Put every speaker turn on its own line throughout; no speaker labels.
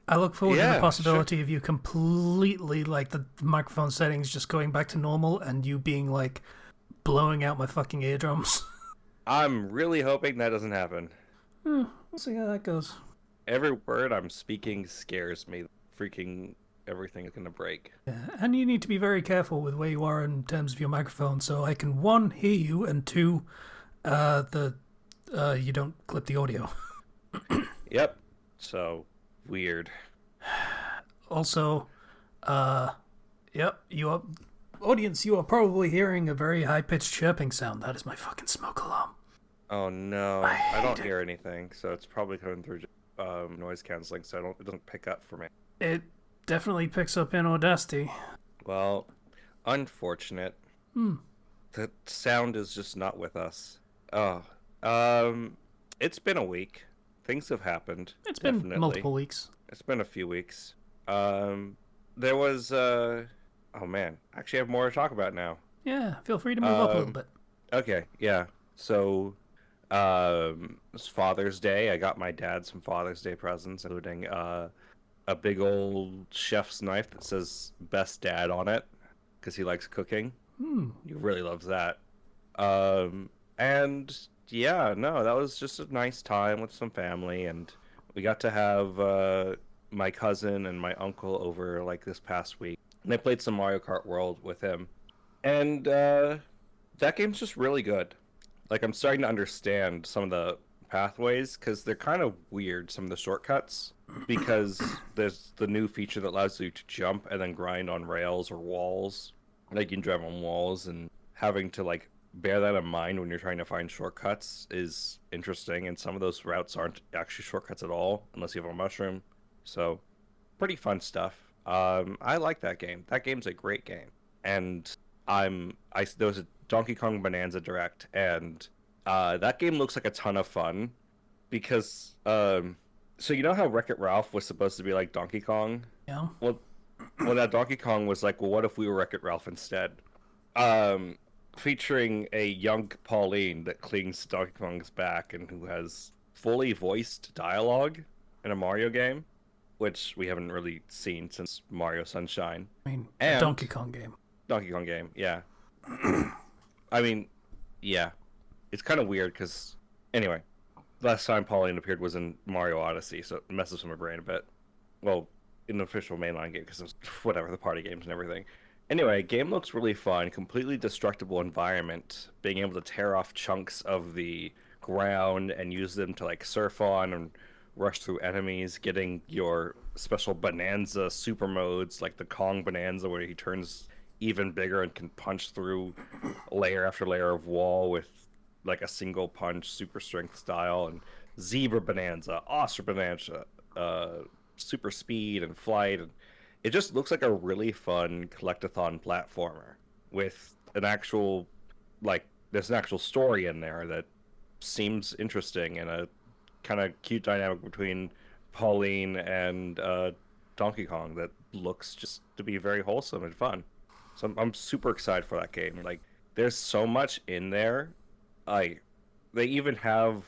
I look forward to the
Yeah, sure.
possibility of you completely, like, the microphone settings just going back to normal and you being, like, blowing out my fucking eardrums.
I'm really hoping that doesn't happen.
We'll see how that goes.
Every word I'm speaking scares me. Freaking everything is gonna break.
Yeah, and you need to be very careful with where you are in terms of your microphone, so I can one hear you and two, the you don't clip the audio.
Yep. So weird.
Also, uh, yep, you are audience. You are probably hearing a very high pitched chirping sound. That is my fucking smoke alarm.
Oh
I
no, I
hate
don't
it.
hear anything, so it's probably coming through noise canceling, so it doesn't pick up for me.
It definitely picks up in Audacity.
Well, unfortunate.
Hmm.
The sound is just not with us. Oh, um, it's been a week. Things have happened,
It's been
definitely.
multiple weeks.
It's been a few weeks. Um, there was oh man, actually I have more to talk about now.
Yeah, feel free to move up a little
Um,
bit.
okay, yeah. So, it's Father's Day. I got my dad some Father's Day presents, including a big old chef's knife that says "Best Dad" on it because he likes cooking.
Hmm.
He really loves that. And yeah, no, that was just a nice time with some family, and we got to have my cousin and my uncle over like this past week, and I played some Mario Kart World with him, and that game's just really good. Like I'm starting to understand some of the pathways because they're kind of weird. Some of the shortcuts because there's the new feature that allows you to jump and then grind on rails or walls. Like you can drive on walls and having to like bear that in mind when you're trying to find shortcuts is interesting. And some of those routes aren't actually shortcuts at all unless you have a mushroom. So pretty fun stuff. I like that game. That game's a great game, and I there was a Donkey Kong Bonanza Direct, and that game looks like a ton of fun because so you know how Wreck It Ralph was supposed to be like Donkey Kong?
Yeah.
Well, that Donkey Kong was like, well, what if we were Wreck It Ralph instead? Um, Featuring a young Pauline that clings to Donkey Kong's back and who has fully voiced dialogue in a Mario game, which we haven't really seen since Mario Sunshine.
I mean, a
And
Donkey Kong game.
Donkey Kong game, yeah. I mean, yeah. It's kind of weird because, anyway, last time Pauline appeared was in Mario Odyssey, so it messes with my brain a bit. Well, in the official mainline game, because it's whatever, the party games and everything. Anyway, game looks really fun, completely destructible environment, being able to tear off chunks of the ground and use them to like surf on and rush through enemies, getting your special Bonanza super modes like the Kong Bonanza where he turns even bigger and can punch through layer after layer of wall with like a single punch super strength style, and Zebra Bonanza, Oster Bonanza, super speed and flight, and it just looks like a really fun collectathon platformer with an actual like there's an actual story in there that seems interesting and a kind of cute dynamic between Pauline and Donkey Kong that looks just to be very wholesome and fun. So I'm super excited for that game. Like, there's so much in there. Like, they even have,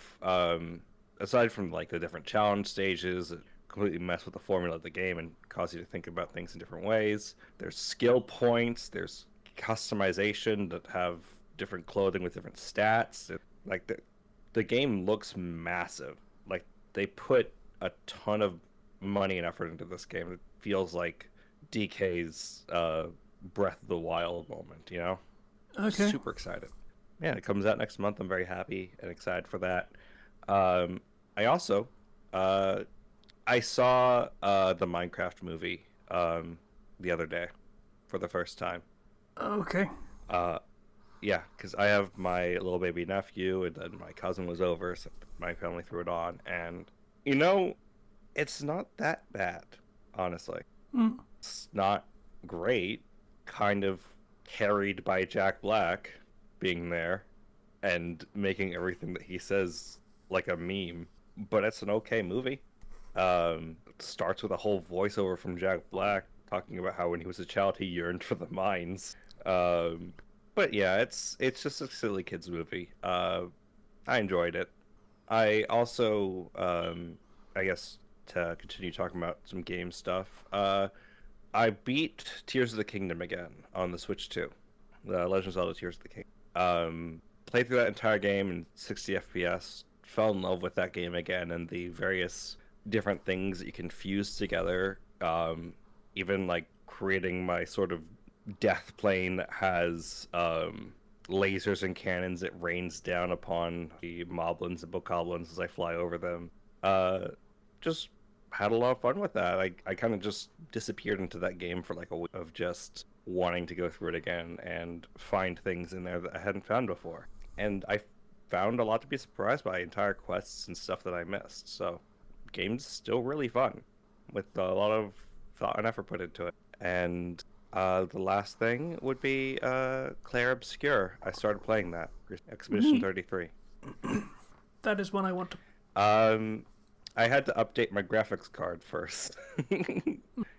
aside from like the different challenge stages that completely mess with the formula of the game and cause you to think about things in different ways. There's skill points. There's customization that have different clothing with different stats. Like the game looks massive. Like they put a ton of money and effort into this game. It feels like DK's Breath of the Wild moment, you know?
Okay.
Super excited. Yeah, it comes out next month. I'm very happy and excited for that. Um, I also uh, I saw the Minecraft movie the other day for the first time.
Okay.
Uh, yeah, because I have my little baby nephew, and then my cousin was over, so my family threw it on, and you know, it's not that bad, honestly.
Mm.
It's not great, kind of carried by Jack Black being there and making everything that he says like a meme, but it's an okay movie. It starts with a whole voiceover from Jack Black talking about how when he was a child he yearned for the mines. Um, but yeah, it's just a silly kids movie. I enjoyed it. I also, I guess, to continue talking about some game stuff. I beat Tears of the Kingdom again on the Switch 2. The Legend of Zelda Tears of the Kingdom. Played through that entire game in 60 FPS. Fell in love with that game again and the various different things that you can fuse together. Even like creating my sort of death plane that has lasers and cannons that rains down upon the moblins and bokoblins as I fly over them. Just had a lot of fun with that. I kind of just disappeared into that game for like a week of just wanting to go through it again and find things in there that I hadn't found before. And I found a lot to be surprised by, entire quests and stuff that I missed. So, game's still really fun with a lot of thought and effort put into it. And the last thing would be Claire Obscure. I started playing that, Expedition 33.
That is one I want to.
I had to update my graphics card first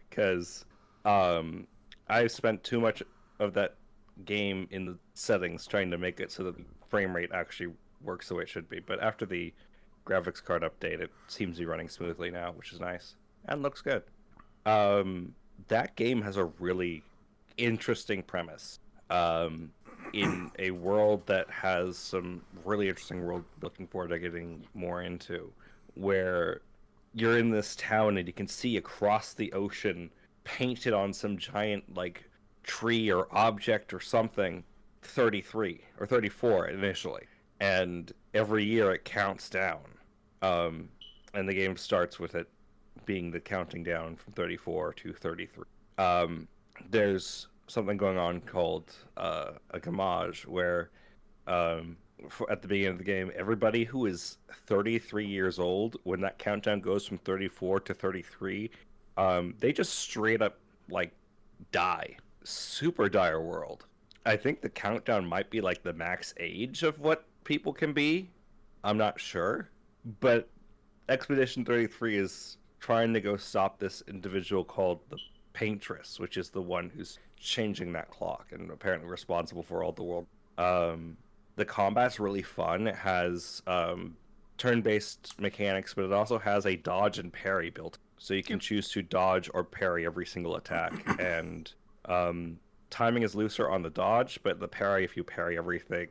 because I spent too much of that game in the settings trying to make it so that the frame rate actually works the way it should be. But after the graphics card update, it seems to be running smoothly now, which is nice and looks good. That game has a really interesting premise in a world that has some really interesting world looking forward to getting more into, where you're in this town and you can see across the ocean painted on some giant like tree or object or something 33 or 34 initially, and every year it counts down, and the game starts with it being the counting down from 34 to 33. There's something going on called a gamage where at the beginning of the game, everybody who is 33 years old, when that countdown goes from 34 to 33, they just straight up like die. Super dire world. I think the countdown might be like the max age of what people can be. I'm not sure, but Expedition 33 is trying to go stop this individual called the Paintress, which is the one who's changing that clock and apparently responsible for all the world. The combat's really fun. It has turn-based mechanics, but it also has a dodge and parry built. So you can choose to dodge or parry every single attack. And timing is looser on the dodge, but the parry, if you parry everything,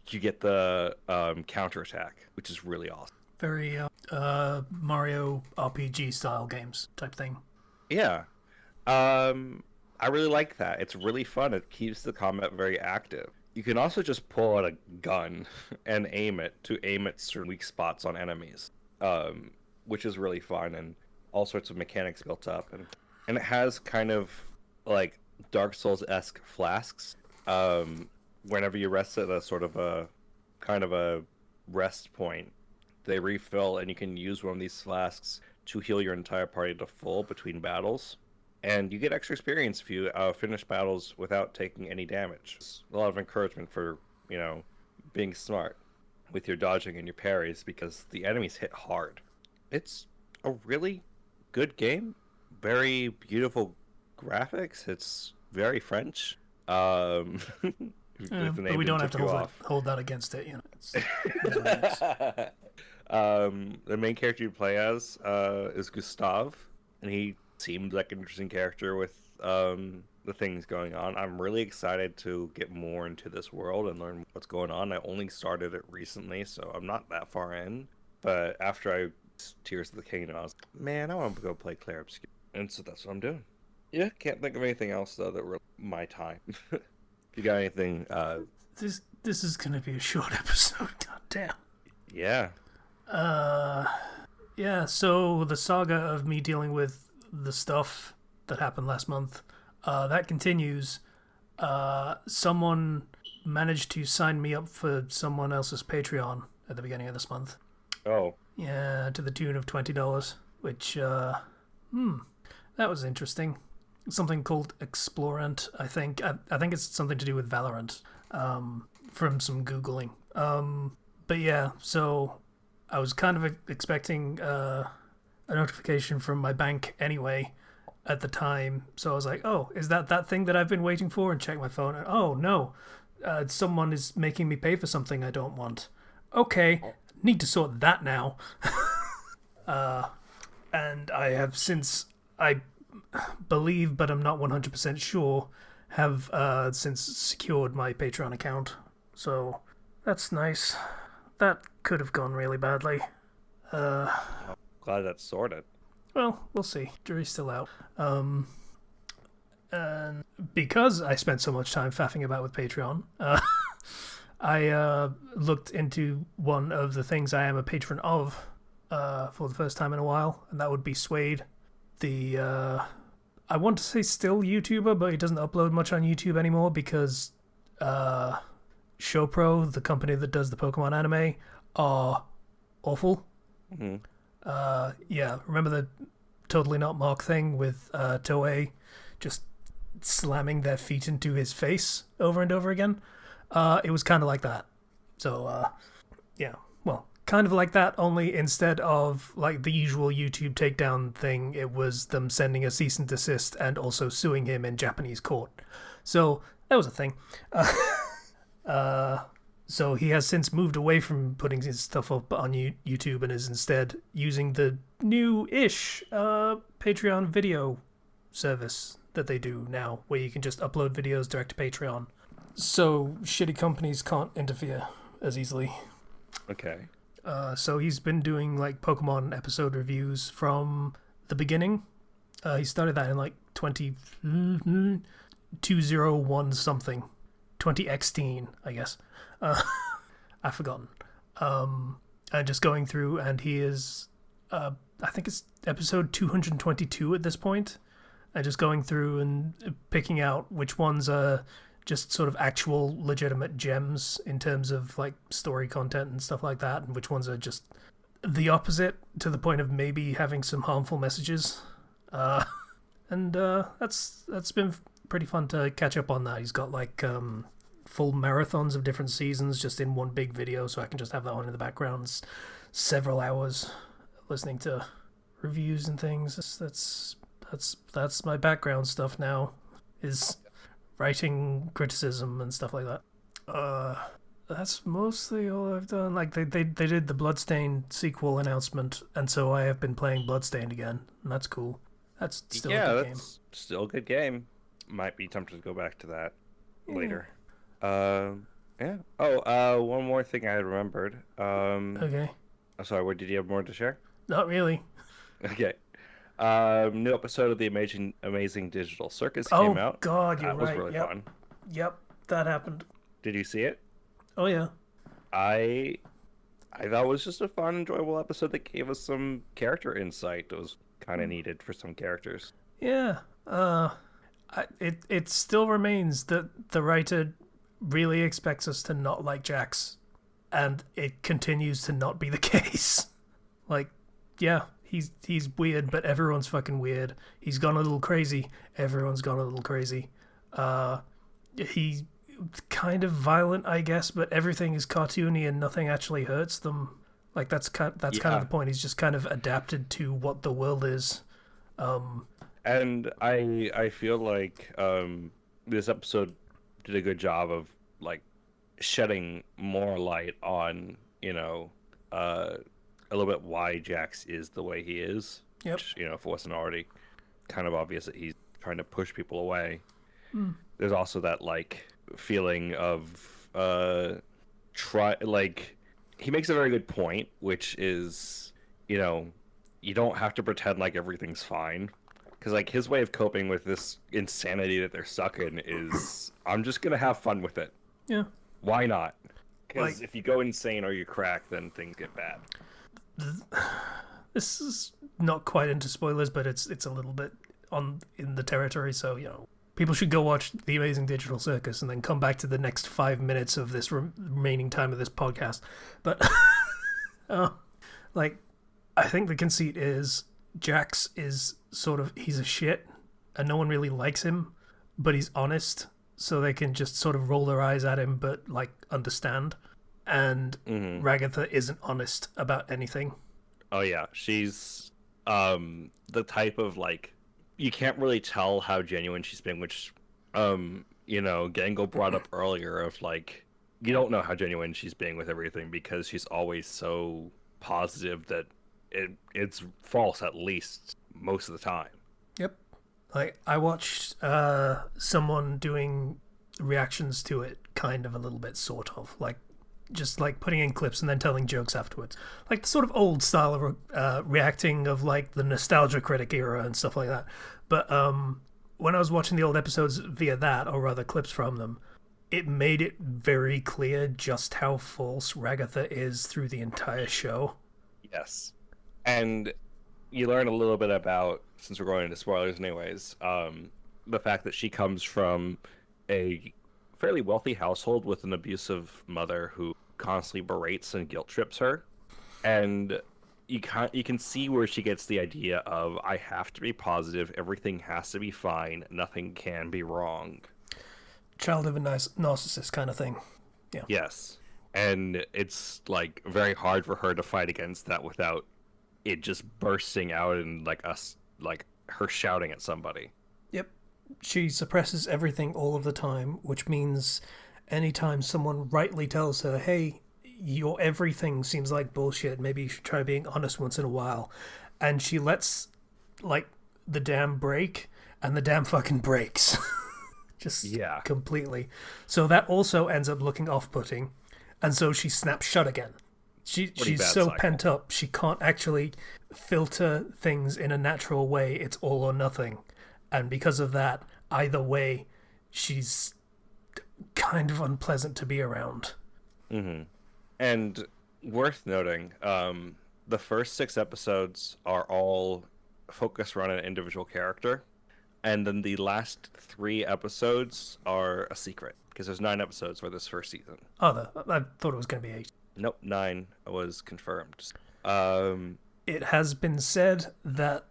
you get the counterattack, which is really awesome.
Very Mario RPG style games type thing.
Yeah. I really like that. It's really fun. It keeps the combat very active. You can also just pull out a gun and aim it at certain weak spots on enemies, which is really fun, and all sorts of mechanics built up. And it has kind of like Dark Souls-esque flasks. Whenever you rest at a sort of a kind of a rest point, they refill, and you can use one of these flasks to heal your entire party to full between battles. And you get extra experience if you finish battles without taking any damage. It's a lot of encouragement for, being smart with your dodging and your parries, because the enemies hit hard. It's a really good game. Very beautiful graphics. It's very French.
But we don't have to hold that against it.
The main character you play as is Gustave, and he seemed like an interesting character with the things going on. I'm really excited to get more into this world and learn what's going on. I only started it recently, so I'm not that far in. But after I Tears of the Kingdom, I was like, man, I want to go play Claire Obscure. And so that's what I'm doing. Yeah, can't think of anything else, though, that really my time. If you got anything...
This is going to be a short episode, goddamn.
Yeah.
Yeah, so the saga of me dealing with the stuff that happened last month, that continues. Someone managed to sign me up for someone else's Patreon at the beginning of this month.
Oh.
Yeah, to the tune of $20, which, that was interesting. Something called Explorant, I think. I think it's something to do with Valorant, from some Googling. But yeah, so I was kind of expecting a notification from my bank anyway at the time. So I was like, oh, is that thing that I've been waiting for? And check my phone. And, oh, no. Someone is making me pay for something I don't want. Okay, need to sort that now. and I have since, I believe, but I'm not 100% sure, have since secured my Patreon account. So that's nice. That could have gone really badly.
Glad that's sorted.
Well, we'll see. Jury's still out. And because I spent so much time faffing about with Patreon, I looked into one of the things I am a patron of for the first time in a while, and that would be Suede, the I want to say still YouTuber, but he doesn't upload much on YouTube anymore because ShowPro, the company that does the Pokemon anime, are awful.
Mm-hmm.
Yeah, remember the Totally Not Mark thing with Toei just slamming their feet into his face over and over again? It was kind of like that. So, yeah, well, kind of like that, only instead of like the usual YouTube takedown thing, it was them sending a cease and desist and also suing him in Japanese court. So that was a thing. So he has since moved away from putting his stuff up on YouTube and is instead using the new-ish Patreon video service that they do now, where you can just upload videos direct to Patreon. So shitty companies can't interfere as easily.
Okay.
So he's been doing like Pokemon episode reviews from the beginning. He started that in like 201 something. 2016, I guess. I've forgotten. And just going through, and he is, I think it's episode 222 at this point, and just going through and picking out which ones are just sort of actual legitimate gems in terms of like story content and stuff like that, and which ones are just the opposite to the point of maybe having some harmful messages. And that's been pretty fun to catch up on that. He's got like full marathons of different seasons just in one big video, so I can just have that on in the background. It's several hours listening to reviews and things. That's my background stuff now, is writing criticism and stuff like that. That's mostly all I've done. Like they did the Bloodstained sequel announcement, and so I have been playing Bloodstained again, and that's cool. That's still a good game.
Still a good game. Might be tempted to go back to that later. Yeah. Oh, one more thing I remembered.
Okay.
I'm sorry, what did you have more to share?
Not really.
Okay. New episode of the Amazing Digital Circus came out.
Oh God, you're
right.
right.
That was really fun.
Yep, that happened.
Did you see it?
Oh yeah.
I thought it was just a fun, enjoyable episode that gave us some character insight that was kind of needed for some characters.
Yeah. It still remains that the writer really expects us to not like Jax, and it continues to not be the case. Like, yeah, he's weird, but everyone's fucking weird. He's gone a little crazy. Everyone's gone a little crazy. He's kind of violent, I guess, but everything is cartoony and nothing actually hurts them. Like that's kind of the point. He's just kind of adapted to what the world is.
And I feel like this episode did a good job of like shedding more light on, a little bit why Jax is the way he is.
Yep.
Which, if it wasn't already kind of obvious that he's trying to push people away. There's also that like feeling of he makes a very good point, which is, you don't have to pretend like everything's fine. Because, like, his way of coping with this insanity that they're stuck in is, I'm just going to have fun with it.
Yeah.
Why not? Because if you go insane or you crack, then things get bad.
This is not quite into spoilers, but it's a little bit in the territory, so, people should go watch The Amazing Digital Circus and then come back to the next 5 minutes of this remaining time of this podcast. But, I think the conceit is Jax is he's a shit and no one really likes him, but he's honest, so they can just sort of roll their eyes at him but like understand. And Ragatha isn't honest about anything.
Oh yeah, she's the type of like, you can't really tell how genuine she's been, which Gango brought up earlier of like, you don't know how genuine she's being with everything because she's always so positive that it's false at least most of the time.
Yep. Like, I watched someone doing reactions to it kind of a little bit, sort of. Like, just like putting in clips and then telling jokes afterwards. Like the sort of old style of reacting of like the nostalgia critic era and stuff like that. But when I was watching the old episodes via that, or rather clips from them, it made it very clear just how false Ragatha is through the entire show.
Yes. And you learn a little bit about, since we're going into spoilers anyways, the fact that she comes from a fairly wealthy household with an abusive mother who constantly berates and guilt trips her. And you can see where she gets the idea of, I have to be positive, everything has to be fine, nothing can be wrong.
Child of a nice narcissist kind of thing. Yeah.
Yes. And it's like very hard for her to fight against that without it just bursting out and like her shouting at somebody.
Yep. She suppresses everything all of the time, which means anytime someone rightly tells her, hey, your everything seems like bullshit, maybe you should try being honest once in a while, and she lets like the dam break, and the dam fucking breaks. Just completely. So that also ends up looking off-putting, and so she snaps shut again. She's so pent up, she can't actually filter things in a natural way. It's all or nothing. And because of that, either way, she's kind of unpleasant to be around.
Mm-hmm. And worth noting, the first 6 episodes are all focused around an individual character. And then the last 3 episodes are a secret, because there's 9 episodes for this first season.
Oh, I thought it was going to be 8.
Nope, 9 was confirmed.
It has been said that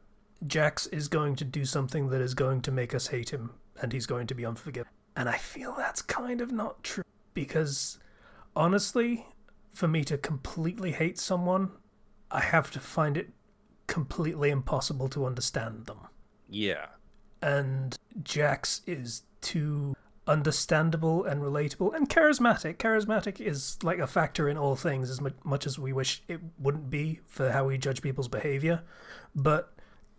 Jax is going to do something that is going to make us hate him, and he's going to be unforgiving. And I feel that's kind of not true, because honestly, for me to completely hate someone, I have to find it completely impossible to understand them.
Yeah.
And Jax is too understandable and relatable and charismatic. Charismatic is like a factor in all things, as much as we wish it wouldn't be for how we judge people's behavior. But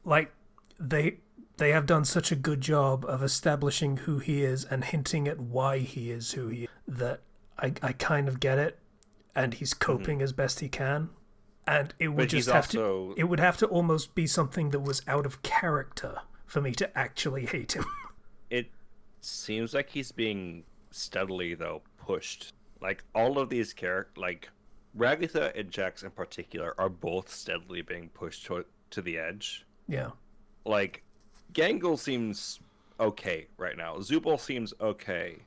like they have done such a good job of establishing who he is and hinting at why he is who he is that I kind of get it, and he's coping as best he can. And it would it would have to almost be something that was out of character for me to actually hate him.
It seems like he's being steadily, though, pushed. Like, all of these characters, like, Ragatha and Jax in particular, are both steadily being pushed to the edge.
Yeah.
Like, Gangle seems okay right now. Zubul seems okay.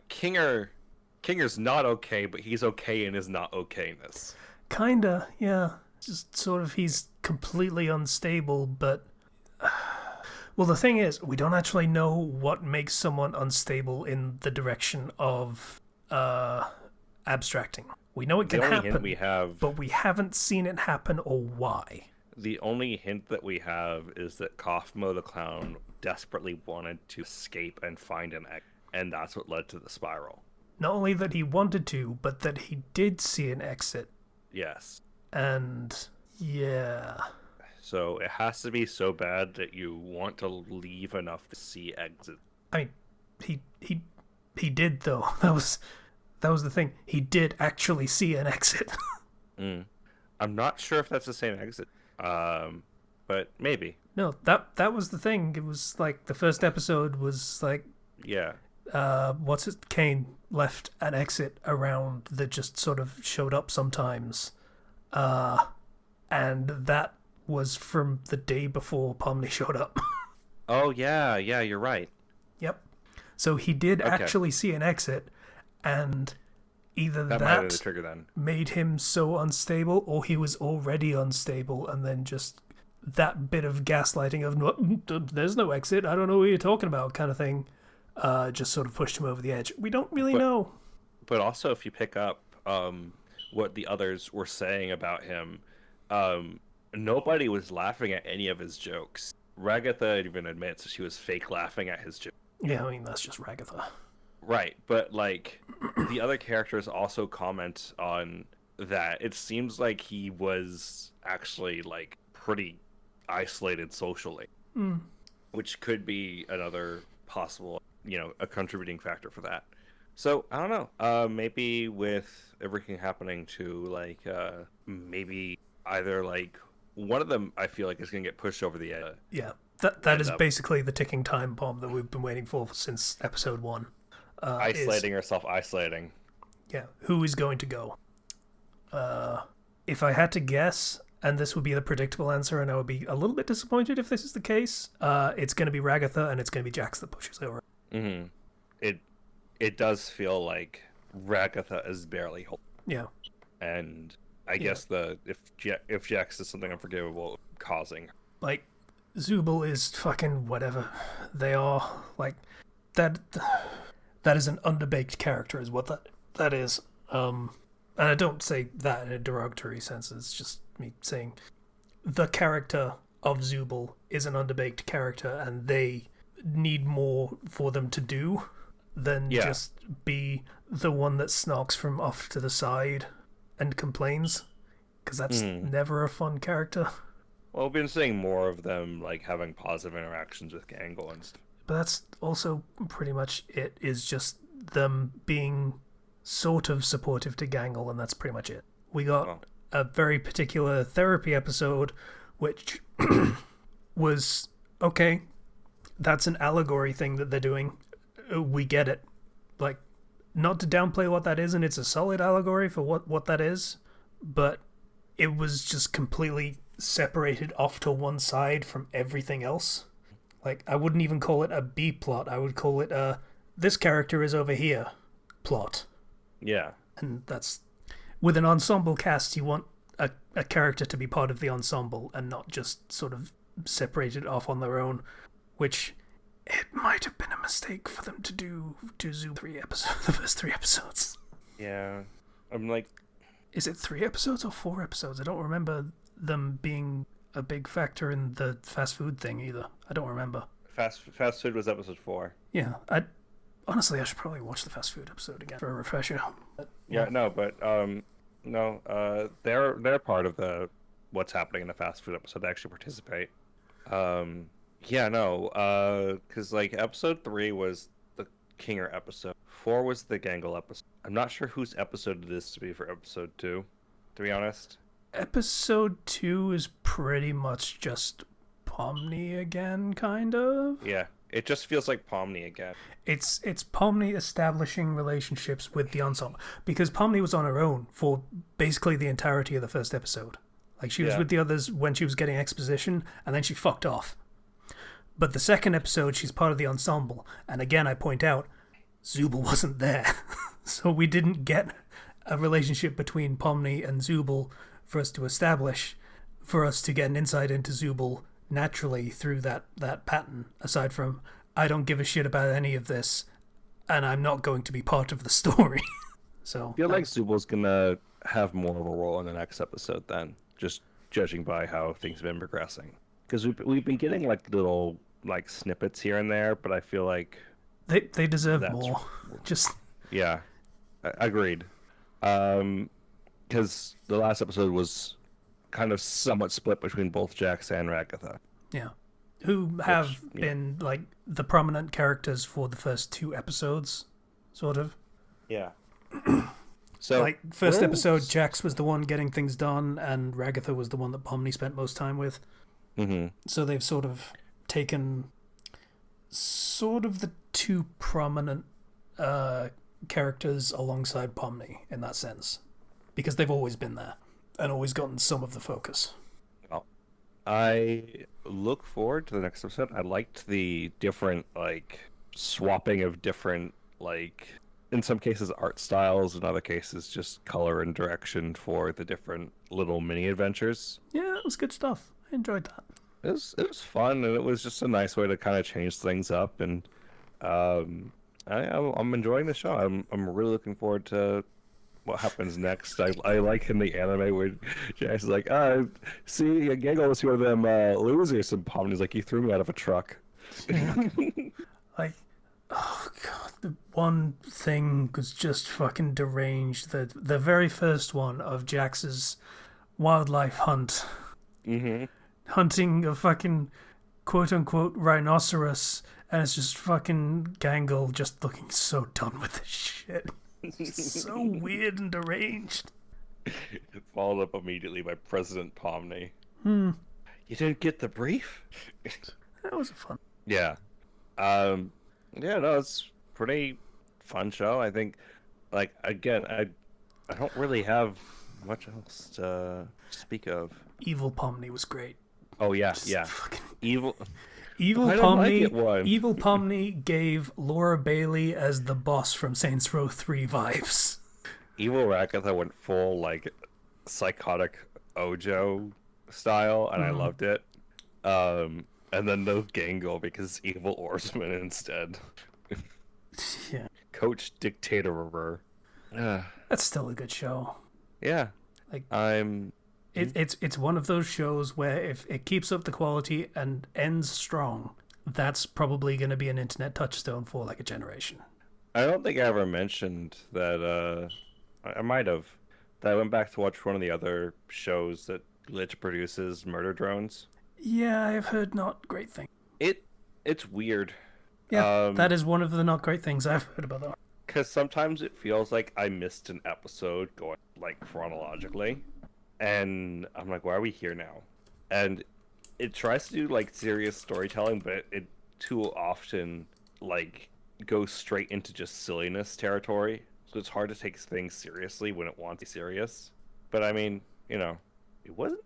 Kinger's not okay, but he's okay in his not okayness.
Kinda, yeah. Just sort of, he's completely unstable, but... Well, the thing is, we don't actually know what makes someone unstable in the direction of abstracting. We know it can happen, but we haven't seen it happen or why.
The only hint that we have is that Kaufmo the Clown desperately wanted to escape and find an exit, and that's what led to the spiral.
Not only that he wanted to, but that he did see an exit.
Yes.
And, yeah...
So it has to be so bad that you want to leave enough to see exit.
I mean, he did though. That was the thing. He did actually see an exit.
I'm not sure if that's the same exit. But maybe.
No, that was the thing. It was like the first episode was like,
yeah.
Kane left an exit around that just sort of showed up sometimes, and that was from the day before Pomni showed up.
Oh, yeah, you're right.
Yep. So he did actually see an exit, and either that
might have been the trigger then.
Made him so unstable, or he was already unstable, and then just that bit of gaslighting of, there's no exit, I don't know what you're talking about, kind of thing, just sort of pushed him over the edge. We don't really know.
But also, if you pick up what the others were saying about him, nobody was laughing at any of his jokes. Ragatha even admits she was fake laughing at his jokes.
Yeah, I mean, that's just Ragatha.
Right, but, like, the other characters also comment on that it seems like he was actually like pretty isolated socially, which could be another possible, a contributing factor for that. So I don't know. Maybe with everything happening to like, maybe either like one of them, I feel like is gonna get pushed over the edge.
Yeah, that is
up
basically the ticking time bomb that we've been waiting for since episode 1.
isolating or self-isolating.
Yeah, who is going to go? If I had to guess, and this would be the predictable answer, and I would be a little bit disappointed if this is the case, it's going to be Ragatha and it's going to be Jax that pushes over.
Mm-hmm. It does feel like Ragatha is barely holding.
Yeah.
And I guess if Jax is something unforgivable causing.
Like, Zubul is fucking whatever they are. Like, that is an underbaked character is what that is. And I don't say that in a derogatory sense. It's just me saying the character of Zubul is an underbaked character, and they need more for them to do than just be the one that snarks from off to the side and complains, because that's never a fun character.
Well, we've been seeing more of them like having positive interactions with Gangle and stuff.
But that's also pretty much it, is just them being sort of supportive to Gangle, and that's pretty much it. We got a very particular therapy episode, which was, okay, that's an allegory thing that they're doing. We get it. Like, not to downplay what that is, and it's a solid allegory for what that is, but it was just completely separated off to one side from everything else. Like, I wouldn't even call it a B plot. I would call it a this character is over here plot.
Yeah.
And that's, with an ensemble cast, you want a character to be part of the ensemble and not just sort of separated off on their own, which it might have been a mistake for them to do to Zoom the first 3 episodes.
Yeah. I'm like...
Is it 3 episodes or 4 episodes? I don't remember them being a big factor in the fast food thing either. I don't remember.
Fast food was episode 4.
Yeah, honestly, I should probably watch the fast food episode again for a refresher. But, they're part of the what's happening in the fast food episode. They actually participate.
Because like episode 3 was the Kinger episode. 4 was the Gangle episode. I'm not sure whose episode it is to be for episode 2, to be honest.
Episode 2 is pretty much just Pomni again, kind of.
Yeah, it just feels like Pomni again.
It's Pomni establishing relationships with the ensemble, because Pomni was on her own for basically the entirety of the first episode. Like, she was with the others when she was getting exposition, and then she fucked off. But the second episode, she's part of the ensemble, and again, I point out, Zubul wasn't there. So we didn't get a relationship between Pomni and Zubul for us to establish, for us to get an insight into Zubul naturally through that pattern, aside from, I don't give a shit about any of this, and I'm not going to be part of the story. So
I feel like Zubul's gonna have more of a role in the next episode then, just judging by how things have been progressing. Because we've been getting like little like snippets here and there, but I feel like
they deserve more. Just
agreed. Because the last episode was kind of somewhat split between both Jax and Ragatha.
Yeah. Who have been, like, the prominent characters for the first 2 episodes, sort of.
Yeah. So,
like, first episode, Jax was the one getting things done, and Ragatha was the one that Pomni spent most time with.
Mm-hmm.
So they've sort of taken sort of the 2 prominent characters alongside Pomni in that sense, because they've always been there and always gotten some of the focus.
Well, I look forward to the next episode. I liked the different like swapping of different, like, in some cases art styles, in other cases just color and direction for the different little mini adventures.
Yeah, it was good stuff. I enjoyed that.
It was fun, and it was just a nice way to kind of change things up, and I'm enjoying the show. I'm really looking forward to what happens next. I like in the anime where Jax is like, see, Gangle was one of them losers, and Pomni's like, you threw me out of a truck.
Like, oh god, The one thing was just fucking deranged. The very first one of Jax's wildlife hunt.
Mm-hmm.
Hunting a fucking quote-unquote rhinoceros, and it's just fucking Gangle just looking so done with this shit. It's just so weird and deranged.
Followed up immediately by President Pomney.
You
didn't get the brief?
That was fun.
Yeah. Yeah, no, it's pretty fun show. I think, like, again, I don't really have much else to speak of.
Evil Pomney was great.
Oh, yeah,
Just
yeah. Evil
Pomney.
Like
Evil Pomney gave Laura Bailey as the boss from Saints Row 3 vibes.
Evil Ragatha went full, like, psychotic Ojo style, and I loved it. And then no Gangle because Evil Oarsman instead.
Yeah.
Coach Dictator.
That's still a good show.
Yeah.
Like,
It's
one of those shows where if it keeps up the quality and ends strong, that's probably going to be an internet touchstone for like a generation.
I don't think I ever mentioned that. I might have. That I went back to watch one of the other shows that Glitch produces, Murder Drones.
Yeah, I've heard not great things.
It's weird.
Yeah, that is one of the not great things I've heard about that.
Because sometimes it feels like I missed an episode going like chronologically, and I'm like, why are we here now? And it tries to do like serious storytelling, but it too often like goes straight into just silliness territory. So it's hard to take things seriously when it wants to be serious. But I mean, you know, it wasn't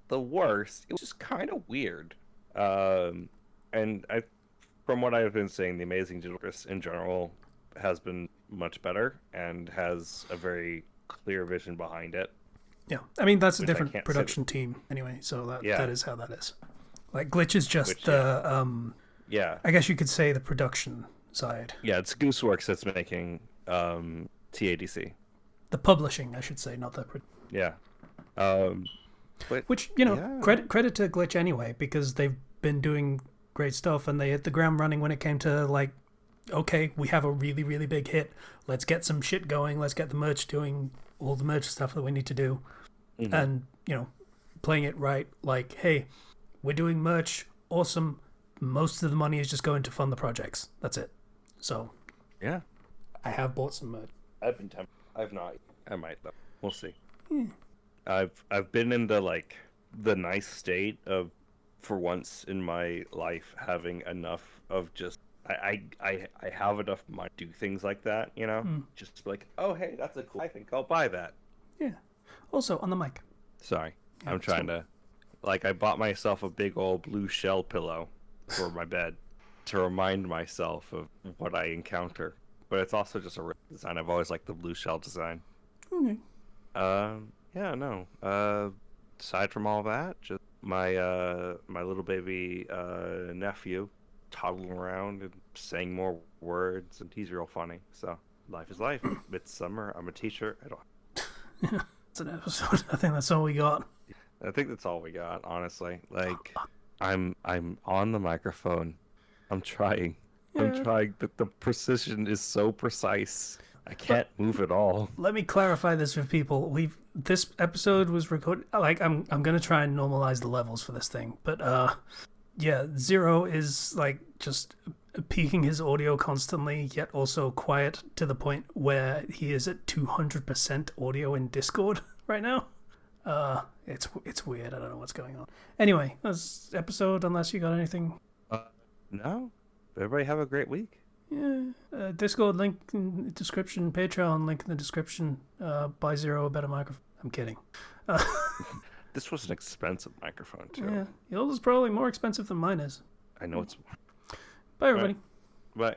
the worst. It was just kind of weird. And from what I've been saying, the Amazing Genius in general has been much better and has a very clear vision behind it.
Yeah, I mean that's a different production team anyway, so that is how that is. Like Glitch is just
yeah.
I guess you could say the production side.
Yeah, it's Gooseworks that's making TADC.
The publishing, I should say, not the.
Yeah.
Which credit to Glitch anyway, because they've been doing great stuff and they hit the ground running when it came to like, okay, we have a really really big hit. Let's get some shit going. Let's get the merch doing all the merch stuff that we need to do, and playing it right. Like, hey, we're doing merch. Awesome. Most of the money is just going to fund the projects. That's it. So,
yeah,
I have bought some merch.
I've been tempted. I've not. I might though. We'll see. I've been in the nice state of, for once in my life, having enough of just I have enough money to do things like that, just like, oh hey, that's a cool. I think I'll buy that.
Yeah. Also on the mic.
Sorry, yeah, I'm trying to. Like, I bought myself a big old blue shell pillow for my bed to remind myself of what I encounter. But it's also just a design. I've always liked the blue shell design.
Okay.
Yeah, no. Aside from all that, just my little baby nephew toddling around and saying more words, and he's real funny. So life is life. It's summer. I'm a teacher. I don't.
It's an episode. I think that's all we got.
I think that's all we got. Honestly, like, I'm on the microphone. I'm trying. Yeah. I'm trying. The precision is so precise. I can't move at all.
Let me clarify this for people. This episode was recorded. Like, I'm gonna try and normalize the levels for this thing, but yeah, Zero is like just peaking his audio constantly, yet also quiet to the point where he is at 200% audio in Discord right now. It's weird. I don't know what's going on. Anyway, that's episode. Unless you got anything.
No. Everybody have a great week.
Yeah. Discord link in the description. Patreon link in the description. Buy Zero a better microphone. I'm kidding.
This was an expensive microphone too.
Yeah, yours is probably more expensive than mine is.
I know it's.
Bye, everybody.
Bye.